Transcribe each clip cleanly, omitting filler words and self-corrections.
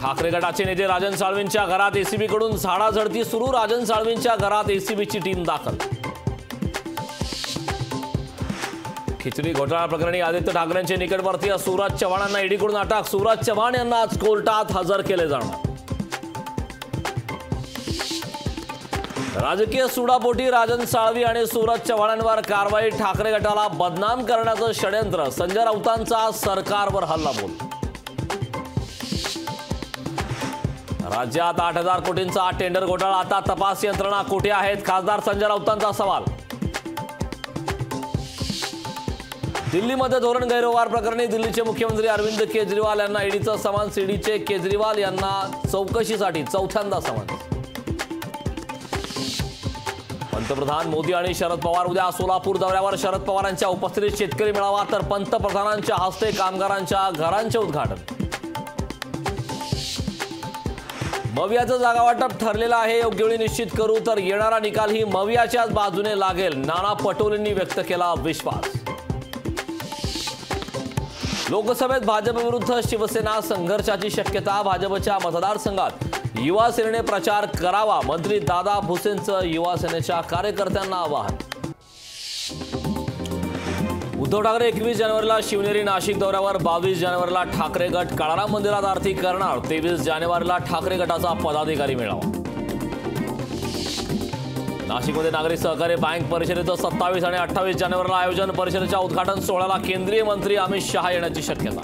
ठाकरे गटाचे नेते राजन साळवींच्या घरात एसीबी कडून झाडाझडती सुरू। राजन साळवींच्या घरात एसीबीची टीम दाखल। खिचडी घोटाळा प्रकरणी आदित्य ठाकरेंचे निकटवर्तीय सूरज चव्हाणांना ईडीकडून अटक। सूरज चव्हाण यांना आज कोर्टात हजर केले जाणार। राजकीय सुडापोटी राजन साळवी आणि सूरज चव्हाणांवर कारवाई। ठाकरे गटाला बदनाम करण्याचं षड्यंत्र। संजय राऊतांचा सरकारवर हल्लाबोल। राज्यात 8,000 कोटींचा टेंडर घोटाळा, आता तपास यंत्रणा कुठे आहेत? खासदार संजय राऊतांचा सवाल। दिल्लीमध्ये धोरण गैरव्यवहार प्रकरणी दिल्लीचे मुख्यमंत्री अरविंद केजरीवाल यांना ईडीचं समन्स। ईडीचे केजरीवाल यांना चौकशीसाठी चौथ्यांदा समन्स। पंतप्रधान मोदी आणि शरद पवार उद्या सोलापूर दौऱ्यावर। शरद पवारांच्या उपस्थितीत शेतकरी मेळावा, तर पंतप्रधानांच्या हस्ते कामगारांच्या घरांचे उद्घाटन। मवियाचं जागा वाटप ठरलेलं आहे, योग्य वेळी निश्चित करू, तर येणारा निकाल ही मवियाच्याच बाजूने लागेल, नाना पटोलेंनी व्यक्त केला विश्वास। लोकसभेत भाजप विरुद्ध शिवसेना संघर्षाची शक्यता। भाजपच्या मतदारसंघात युवा सेनेने प्रचार करावा, मंत्री दादा भुसेंचं युवा सेनेच्या कार्यकर्त्यांना आवाहन। उद्धव ठाकरे 21 जानेवारीला शिवनेरी नाशिक दौऱ्यावर। 22 जानेवारीला ठाकरे गट काळाराम मंदिरात आरती करणार। 23 जानेवारीला ठाकरे गटाचा पदाधिकारी मेळावा। नाशिकमध्ये नागरी सहकारी बँक परिषदेचं 27 आणि 28 जानेवारीला आयोजन। परिषदेच्या उद्घाटन सोहळ्याला केंद्रीय मंत्री अमित शहा येण्याची शक्यता।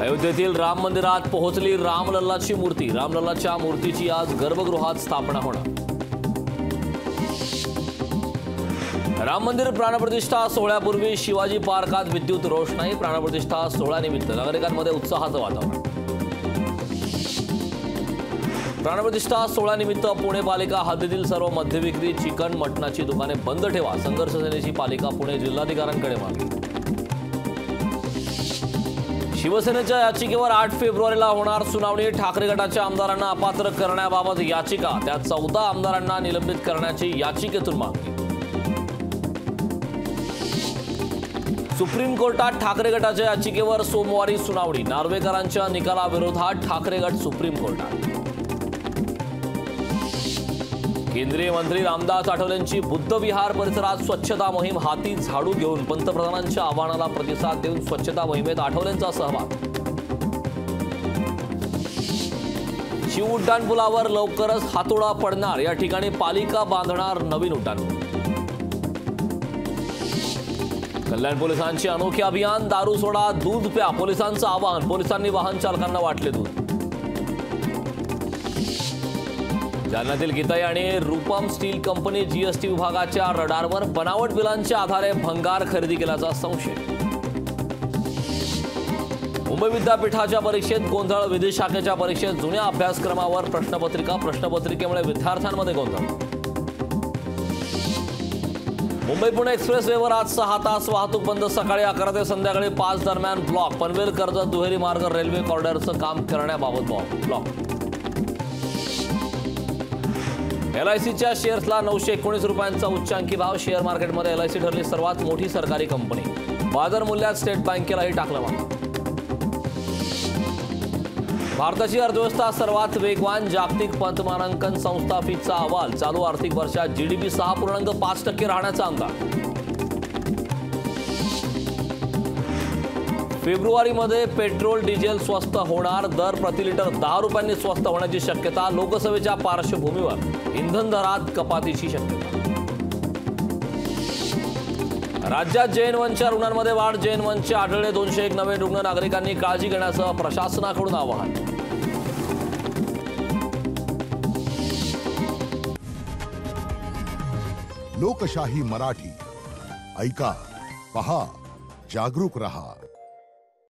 अयोध्येतील राम मंदिरात पोहोचली रामलल्लाची मूर्ती। रामलल्लाच्या मूर्तीची आज गर्भगृहात स्थापना होणार। राम मंदिर प्राणप्रतिष्ठा सोहळ्यापूर्वी शिवाजी पार्कात विद्युत रोषणाई। प्राणप्रतिष्ठा सोहळ्यानिमित्त नागरिकांमध्ये उत्साहाचं वातावरण। प्राणप्रतिष्ठा सोहळ्यानिमित्त पुणे पालिका हद्दीतील सर्व मद्यविक्री, चिकन, मटणाची दुकाने बंद ठेवा। संघर्ष सेनेची पालिका पुणे जिल्हाधिकाऱ्यांकडे मागणी। शिवसेनेच्या याचिकेवर 8 फेब्रुवारीला होणार सुनावणी। ठाकरे गटाच्या आमदारांना अपात्र करण्याबाबत याचिका, त्यात 14 आमदारांना निलंबित करण्याची याचिकेतून मागणी। सुप्रीम कोर्टात ठाकरे गटाच्या याचिकेवर सोमवारी सुनावणी। नार्वेकरांच्या निकालाविरोधात ठाकरे गट सुप्रीम कोर्टात। केंद्रीय मंत्री रामदास आठवलेंची बुद्ध विहार परिसरात स्वच्छता मोहीम हाती। झाडू घेऊन पंतप्रधानांच्या आवाहनाला प्रतिसाद देऊन स्वच्छता मोहिमेत आठवलेंचा सहभाग। शिव उड्डाणपुलावर लवकरच हातोडा पडणार, या ठिकाणी पालिका बांधणार नवीन उड्डाणपूल। कल्याण पोलिसांचे अनोखे अभियान, दारू सोडा दूध प्या, पोलिसांचं आवाहन। पोलिसांनी वाहन चालकांना वाटले दूध। जालन्यातील गीताई आणि रूपम स्टील कंपनी जीएसटी विभागाच्या रडारवर। बनावट बिलांच्या आधारे भंगार खरेदी केल्याचा संशय। मुंबई विद्यापीठाच्या परीक्षेत गोंधळ, विधी शाखेच्या परीक्षेत जुन्या अभ्यासक्रमावर प्रश्नपत्रिका, प्रश्नपत्रिकेमुळे विद्यार्थ्यांमध्ये गोंधळ। मुंबई पुणे एक्सप्रेसवेवर आज 6 तास वाहतूक बंद। सकाळी 11 ते संध्याकाळी 5 दरम्यान ब्लॉक। पनवेल कर्जत दुहेरी मार्ग रेल्वे कॉरिडॉरचं काम करण्याबाबत ब्लॉक। एलआयसीच्या शेअर्सला 919 रुपयांचा उच्चांकी भाव। शेअर मार्केटमध्ये एलआयसी ठरली सर्वात मोठी सरकारी कंपनी। बाजार मूल्यात स्टेट बँकेलाही टाकलं मागे। भारताची अर्थव्यवस्था सर्वात वेगवान, जागतिक पतमानांकन संस्था फिचचा अहवाल। चालू आर्थिक वर्षात जीडीपी 6.5% राहण्याचा अंदाज। फेब्रुवारीमध्ये पेट्रोल डिझेल स्वस्त होणार, दर प्रति लिटर 10 रुपयांनी स्वस्त होण्याची शक्यता। लोकसभेच्या पार्श्वभूमीवर इंधन दरात कपातीची शक्यता। राज्यात JN1च्या रुग्णांमध्ये वाढ। JN1चे आढळले 201 नवे रुग्ण। नागरिकांनी काळजी घेण्याचं प्रशासनाकडून आवाहन। लोकशाही मराठी ऐका, पहा, जागरूक रहा।